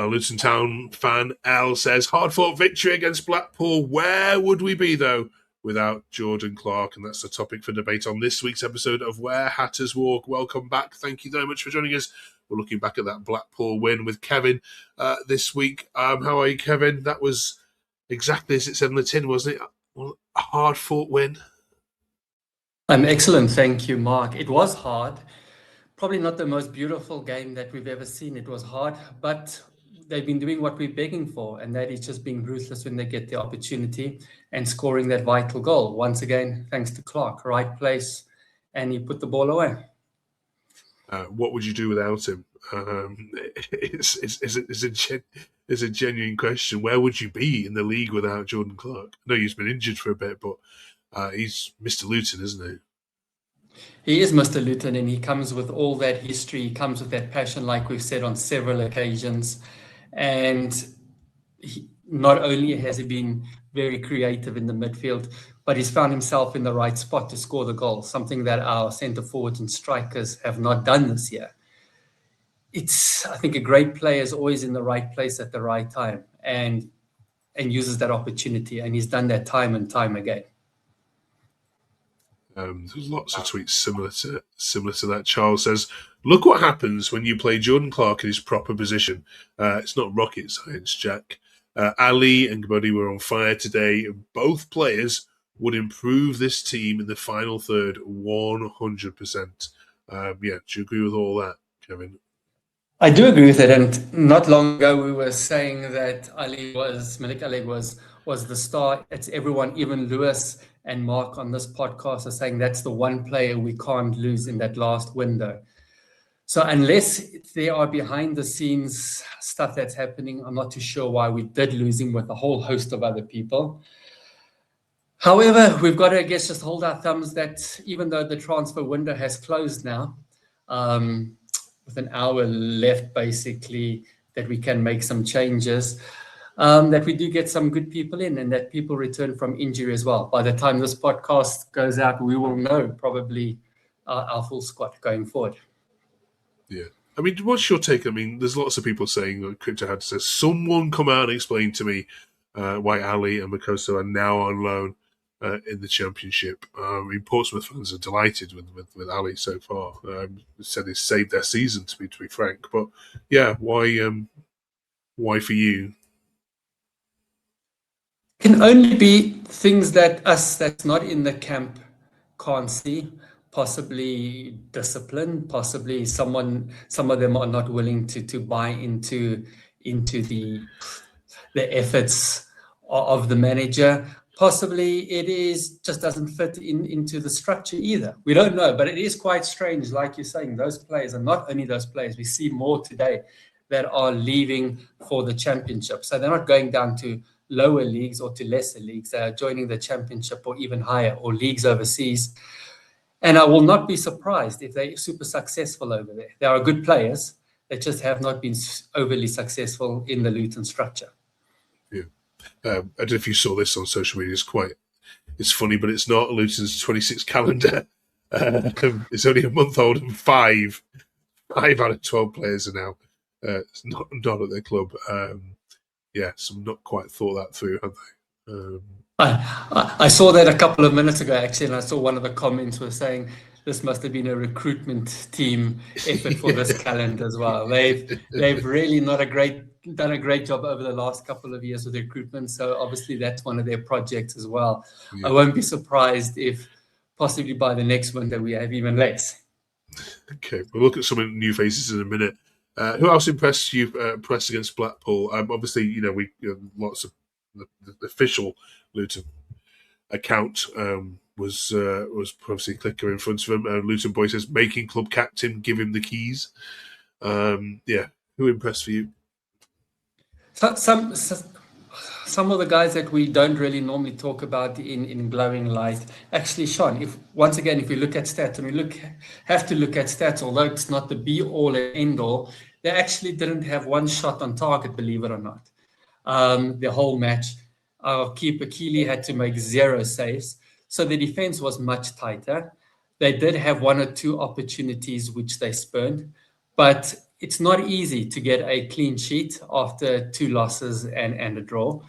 Luton Town fan L says, hard-fought victory against Blackpool. Where would we be, though, without Jordan Clarke? And that's the topic for debate on this week's episode of Where Hatters Walk. Welcome back. Thank you very much for joining us. We're looking back at that Blackpool win with Kevin this week. How are you, Kevin? That was exactly as it said in the tin, wasn't it? Well, a hard-fought win. I'm excellent, thank you, Mark. It was hard. Probably not the most beautiful game that we've ever seen. It was hard, but they've been doing what we're begging for, and that is just being ruthless when they get the opportunity and scoring that vital goal. Once again, thanks to Clarke, right place, and he put the ball away. What would you do without him? It's a genuine question. Where would you be in the league without Jordan Clarke? I know he's been injured for a bit, but he's Mr. Luton, isn't he? He is Mr. Luton, and he comes with all that history. He comes with that passion, like we've said on several occasions. And not only has he been very creative in the midfield, but he's found himself in the right spot to score the goal, something that our centre forwards and strikers have not done this year. I think a great player is always in the right place at the right time and uses that opportunity. And he's done that time and time again. There's lots of tweets similar to that. Charles says, look what happens when you play Jordan Clarke in his proper position. It's not rocket science, Jack. Ali and Gbodi were on fire today. Both players would improve this team in the final third 100%. Do you agree with all that, Kevin? I do agree with it. And not long ago, we were saying that Malik Ali was the star. It's everyone, even Lewis and Mark on this podcast are saying that's the one player we can't lose in that last window. So unless there are behind the scenes stuff that's happening, I'm not too sure why we did lose him with a whole host of other people. However, we've got to, I guess, just hold our thumbs that even though the transfer window has closed now, with an hour left, basically, that we can make some changes, that we do get some good people in and that people return from injury as well. By the time this podcast goes out, we will know probably our full squad going forward. Yeah. I mean, what's your take? I mean, there's lots of people saying, like Crypto had says, someone come out and explain to me why Ali and Makoto are now on loan in the Championship. Portsmouth fans are delighted with Ali so far. Said he's saved their season, to be frank. But yeah, why for you? Can only be things that us that's not in the camp can't see. Possibly discipline. Possibly some of them are not willing to buy into the efforts of the manager. Possibly it just doesn't fit into the structure either. We don't know, but it is quite strange, like you're saying. Those players are not only those players. We see more today that are leaving for the Championship. So they're not going down to lower leagues or to lesser leagues. They are joining the Championship or even higher or leagues overseas. And I will not be surprised if they're super successful over there. They are good players. They just have not been overly successful in the Luton structure. Yeah. I don't know if you saw this on social media. It's funny, but it's not. Luton's 26 calendar. It's only a month old, and five out of 12 players are now not at their club. Some not quite thought that through, have they? I saw that a couple of minutes ago, actually, and I saw one of the comments was saying this must have been a recruitment team effort for this calendar as well. They've really done a great job over the last couple of years with recruitment. So obviously that's one of their projects as well. Yeah. I won't be surprised if possibly by the next window we have even less. Okay, we'll look at some new faces in a minute. Who else impressed you? Pressed against Blackpool? Obviously, lots of the official Luton account was obviously Clicker in front of him. Luton boy says, making club captain, give him the keys. Who impressed for you? Some of the guys that we don't really normally talk about in glowing light. Actually, Sean, if we look at stats, and we have to look at stats, although it's not the be all and end all, they actually didn't have one shot on target, believe it or not. The whole match, our keeper Keeley had to make 0 saves, so the defense was much tighter. They did have 1 or 2 opportunities which they spurned, but it's not easy to get a clean sheet after 2 losses and a draw.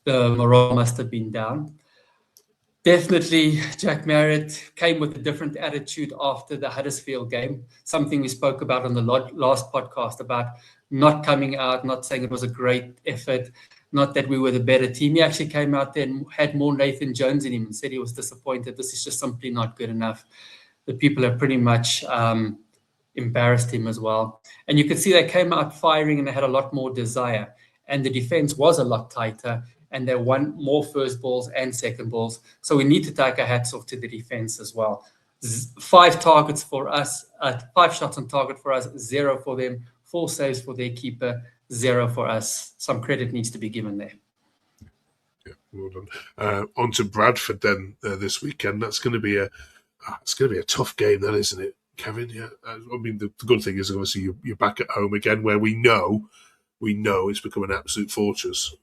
The morale must have been down. Definitely, Jack Marriott came with a different attitude after the Huddersfield game, something we spoke about on the last podcast about not coming out, not saying it was a great effort, not that we were the better team. He actually came out there and had more Nathan Jones in him and said he was disappointed. This is just simply not good enough. The people have pretty much embarrassed him as well. And you could see they came out firing and they had a lot more desire. And the defense was a lot tighter. And they won more first balls and second balls. So we need to take our hats off to the defense as well. 5 targets for us, 5 shots on target for us, 0 for them, 4 saves for their keeper, 0 for us. Some credit needs to be given there. Yeah, well done. On to Bradford then this weekend. That's going to be a tough game, then, isn't it, Kevin? Yeah. I mean, the good thing is obviously you're back at home again, where we know it's become an absolute fortress.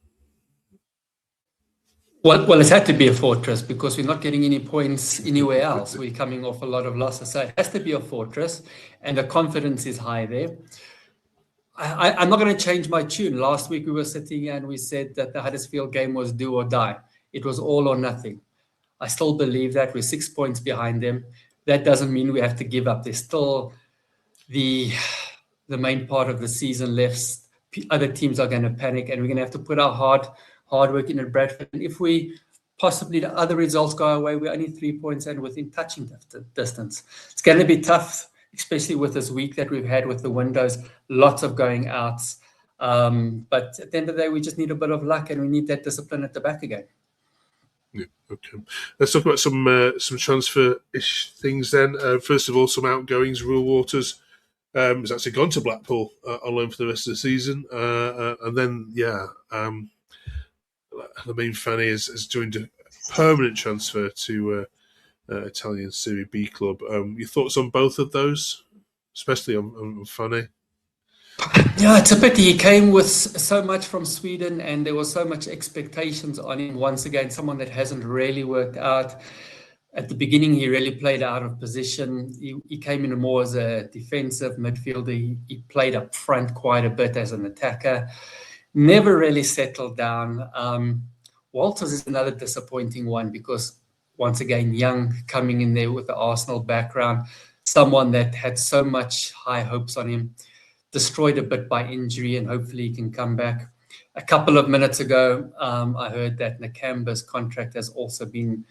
Well, it's had to be a fortress because we're not getting any points anywhere else. We're coming off a lot of losses. So it has to be a fortress, and the confidence is high there. I'm not going to change my tune. Last week we were sitting here and we said that the Huddersfield game was do or die. It was all or nothing. I still believe that. We're 6 points behind them. That doesn't mean we have to give up. There's still the main part of the season left. Other teams are going to panic, and we're going to have to put our hard work in at Bradford. And if we possibly the other results go away, we're only 3 points and within touching distance. It's going to be tough, especially with this week that we've had with the windows, lots of going outs. But at the end of the day, we just need a bit of luck, and we need that discipline at the back again. Yeah, okay. Let's talk about some transfer-ish things then. First of all, some outgoings. Rule Waters has actually gone to Blackpool on loan for the rest of the season. And then, Lamine Fanny has joined a permanent transfer to Italian Serie B club. Your thoughts on both of those, especially on Fanny? Yeah, it's a pity. He came with so much from Sweden, and there was so much expectations on him. Once again, someone that hasn't really worked out. At the beginning, he really played out of position. He came in more as a defensive midfielder. He played up front quite a bit as an attacker. Never really settled down. Walters is another disappointing one because, once again, young, coming in there with the Arsenal background, someone that had so much high hopes on him, destroyed a bit by injury, and hopefully he can come back. A couple of minutes ago, I heard that Nakamba's contract has also been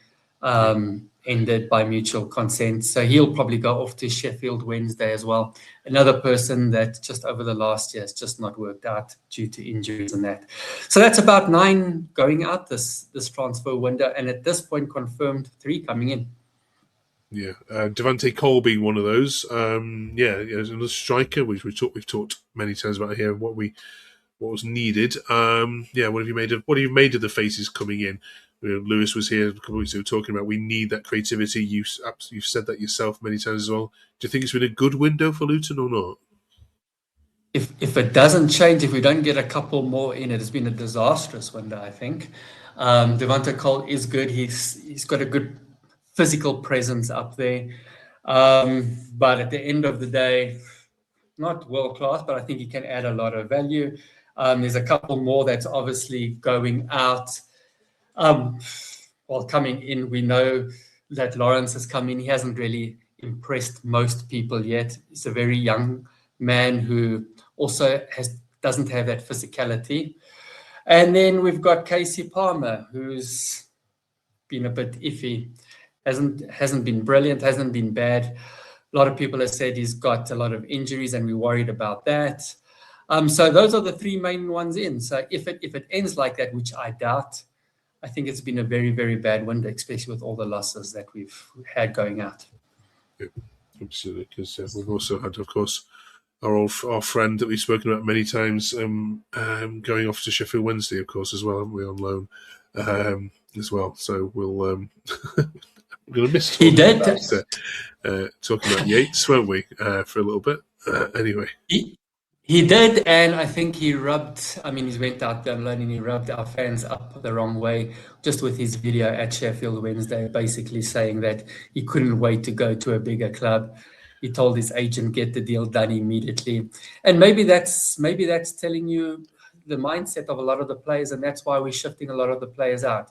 ended by mutual consent. So he'll probably go off to Sheffield Wednesday as well. Another person that just over the last year has just not worked out due to injuries and that. So that's about 9 going out this transfer window. And at this point, confirmed 3 coming in. Yeah, Devante Cole being one of those. Another striker, which we've talked many times about here. What was needed. What have you made of the faces coming in? Lewis was here a couple of weeks ago talking about we need that creativity. You've said that yourself many times as well. Do you think it's been a good window for Luton or not? If it doesn't change, if we don't get a couple more in, it has been a disastrous window, I think. Devante Cole is good. He's got a good physical presence up there. But at the end of the day, not world class, but I think he can add a lot of value. There's a couple more that's obviously going out. While coming in, we know that Lawrence has come in. He hasn't really impressed most people yet. He's a very young man who also doesn't have that physicality. And then we've got Casey Palmer, who's been a bit iffy. Hasn't been brilliant, hasn't been bad. A lot of people have said he's got a lot of injuries, and we're worried about that. So those are the 3 main ones in. So if it ends like that, which I doubt, I think it's been a very, very bad window, especially with all the losses that we've had going out. Yeah, absolutely. Because we've also had, of course, our friend that we've spoken about many times going off to Sheffield Wednesday, of course, as well, haven't we, on loan as well. So we're going to miss he did talking about Yates, won't we, for a little bit? Anyway. He did, and I think he went out there alone and he rubbed our fans up the wrong way just with his video at Sheffield Wednesday, basically saying that he couldn't wait to go to a bigger club. he told his agent, get the deal done immediately. And maybe that's telling you the mindset of a lot of the players, and that's why we're shifting a lot of the players out.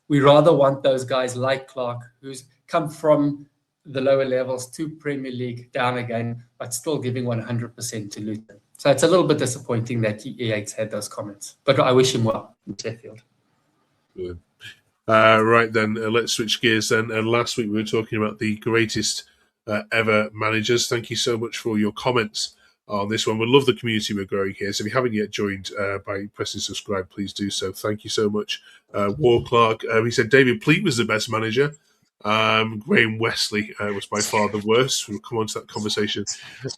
We rather want those guys like Clarke, who's come from the lower levels to Premier League, down again, but still giving 100% to Luton. So it's a little bit disappointing that Yates had those comments, but I wish him well in Sheffield. Good. Right then, let's switch gears then. Last week we were talking about the greatest ever managers. Thank you so much for your comments on this one. We love the community we're growing here. So if you haven't yet joined by pressing subscribe, please do so. Thank you so much. War Clarke, he said David Pleat was the best manager. Graham Wesley was by far the worst. We'll come on to that conversation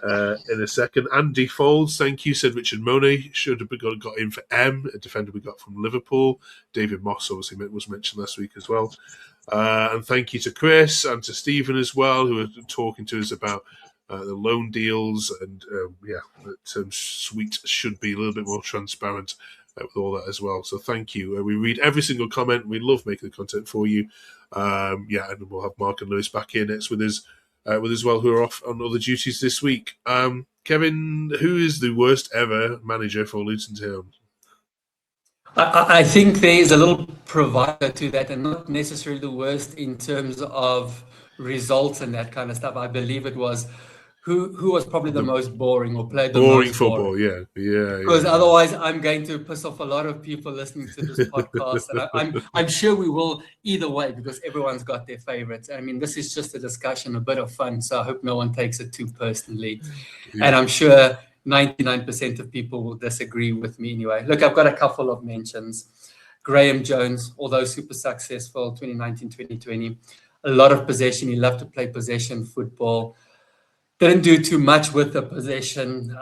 in a second. Andy Folds, thank you, said Richard Monet should have got in for M, a defender we got from Liverpool. David Moss obviously was mentioned last week as well. And thank you to Chris and to Stephen as well, who are talking to us about the loan deals and that Sweet should be a little bit more transparent with all that as well. So thank you. We read every single comment. We love making the content for you. And we'll have Mark and Lewis back here next with us well, who are off on other duties this week. Kevin, who is the worst ever manager for Luton Town? I think there is a little provider to that, and not necessarily the worst in terms of results and that kind of stuff. I believe it was who was probably the most boring or played the boring most football, boring. Yeah. Because otherwise, I'm going to piss off a lot of people listening to this podcast, and I'm sure we will either way, because everyone's got their favorites. I mean, this is just a discussion, a bit of fun, so I hope no one takes it too personally. Yeah. And I'm sure 99% of people will disagree with me anyway. Look, I've got a couple of mentions. Graham Jones, although super successful, 2019, 2020, a lot of possession. He loved to play possession football. Didn't do too much with the possession.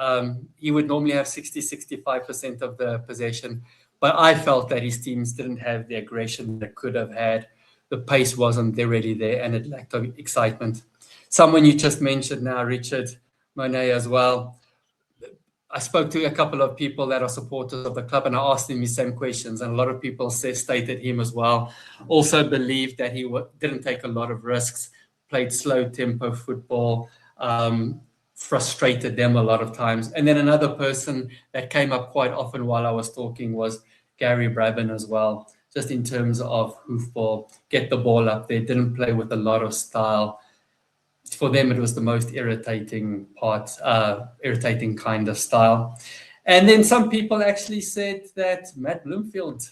He would normally have 60-65% of the possession, but I felt that his teams didn't have the aggression they could have had. The pace wasn't really there, and it lacked of excitement. Someone you just mentioned now, Richard Monet as well. I spoke to a couple of people that are supporters of the club, and I asked them the same questions, and a lot of people stated him as well. Also believed that he didn't take a lot of risks, played slow tempo football, frustrated them a lot of times. And then another person that came up quite often while I was talking was Gary Brabin as well, just in terms of hoofball, get the ball up there, didn't play with a lot of style. For them, it was the most irritating part, irritating kind of style. And then some people actually said that Matt Bloomfield,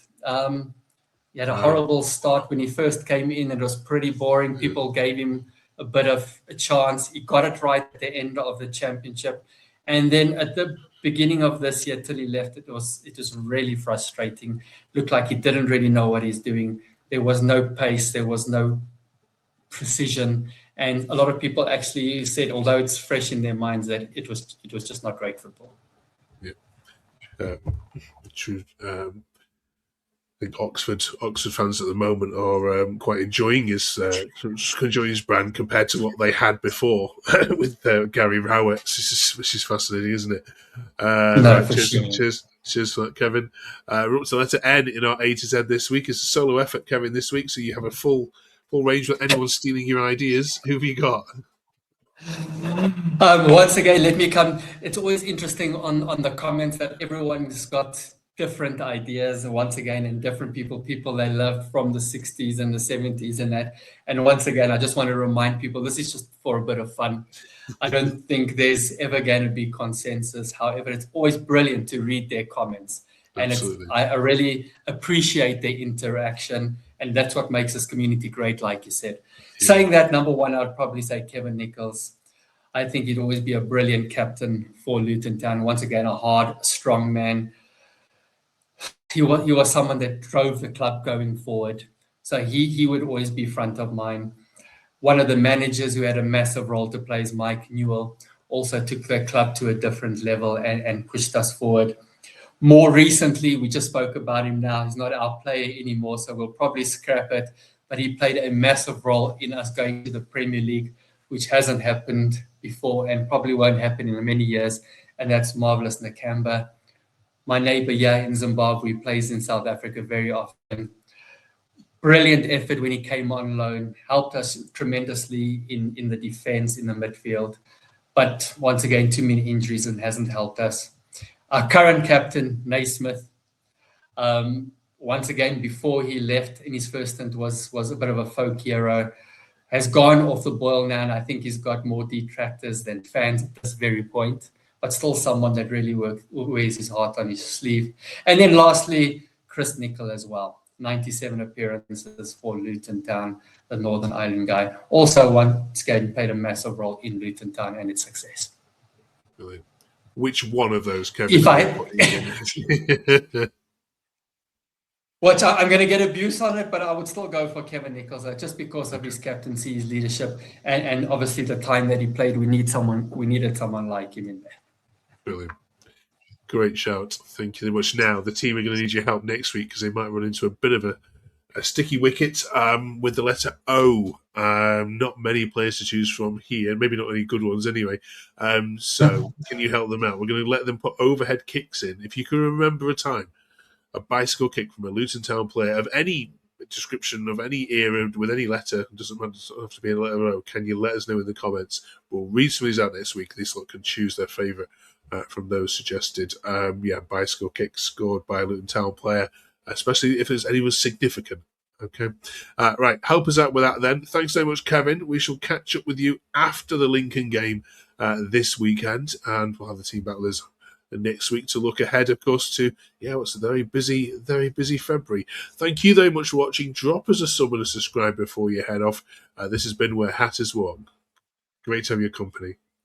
he had a horrible start when he first came in. It was pretty boring. People gave him a bit of a chance. He got it right at the end of the championship. And then at the beginning of this year till he left, it was really frustrating. Looked like he didn't really know what he's doing. There was no pace. There was no precision. And a lot of people actually said, although it's fresh in their minds, that it was just not great football. Yeah, true. I think Oxford fans at the moment are quite enjoying his brand compared to what they had before with Gary Rowett, which is fascinating, isn't it? Cheers for that, Kevin. We're up to letter N in our A to Z this week. It's a solo effort, Kevin, this week, so you have a full range with anyone stealing your ideas. Who have you got? Once again, let me come. It's always interesting on the comments that everyone's got different ideas, once again, and different people they loved from the 60s and the 70s and that. And once again, I just want to remind people, this is just for a bit of fun. I don't think there's ever going to be consensus. However, it's always brilliant to read their comments. And I really appreciate the interaction. And that's what makes this community great, like you said. Yeah. Saying that, number one, I'd probably say Kevin Nichols. I think he'd always be a brilliant captain for Luton Town. Once again, a hard, strong man. He was someone that drove the club going forward. So he would always be front of mind. One of the managers who had a massive role to play is Mike Newell. Also took the club to a different level and pushed us forward. More recently, we just spoke about him now. He's not our player anymore, so we'll probably scrap it. But he played a massive role in us going to the Premier League, which hasn't happened before and probably won't happen in many years. And that's Marvelous Nakamba. My neighbor here in Zimbabwe plays in South Africa very often. Brilliant effort when he came on loan, helped us tremendously in the defense, in the midfield. but once again, too many injuries and hasn't helped us. Our current captain, Naismith, once again, before he left in his first stint, was a bit of a folk hero. Has gone off the boil now, and I think he's got more detractors than fans at this very point, but still someone that really wears his heart on his sleeve. And then lastly, Chris Nicol as well. 97 appearances for Luton Town, the Northern Ireland guy. Also, once again, played a massive role in Luton Town and its success. Brilliant. Which one of those, Kevin? Which I'm going to get abuse on it, but I would still go for Kevin Nicholls just because of his captaincy, his leadership, and obviously the time that he played. We needed someone like him in there. Brilliant. Great shout. Thank you very much. Now, the team are going to need your help next week because they might run into a bit of a sticky wicket with the letter O. Not many players to choose from here, maybe not any good ones anyway. So can you help them out? We're going to let them put overhead kicks in. If you can remember a time, a bicycle kick from a Luton Town player of any description, of any era, with any letter, doesn't have to be a letter O, can you let us know in the comments? We'll read some of these out next week. These lot can choose their favourite from those suggested. Bicycle kicks scored by a Luton Town player, especially if there's anyone significant. Okay. Right, help us out with that then. Thanks so much, Kevin. We shall catch up with you after the Lincoln game this weekend, and we'll have the team battlers next week to look ahead, of course, to what's a very busy February. Thank you very much for watching. Drop us a sub and a subscribe before you head off. This has been Where Hatters Walk. Great to have your company.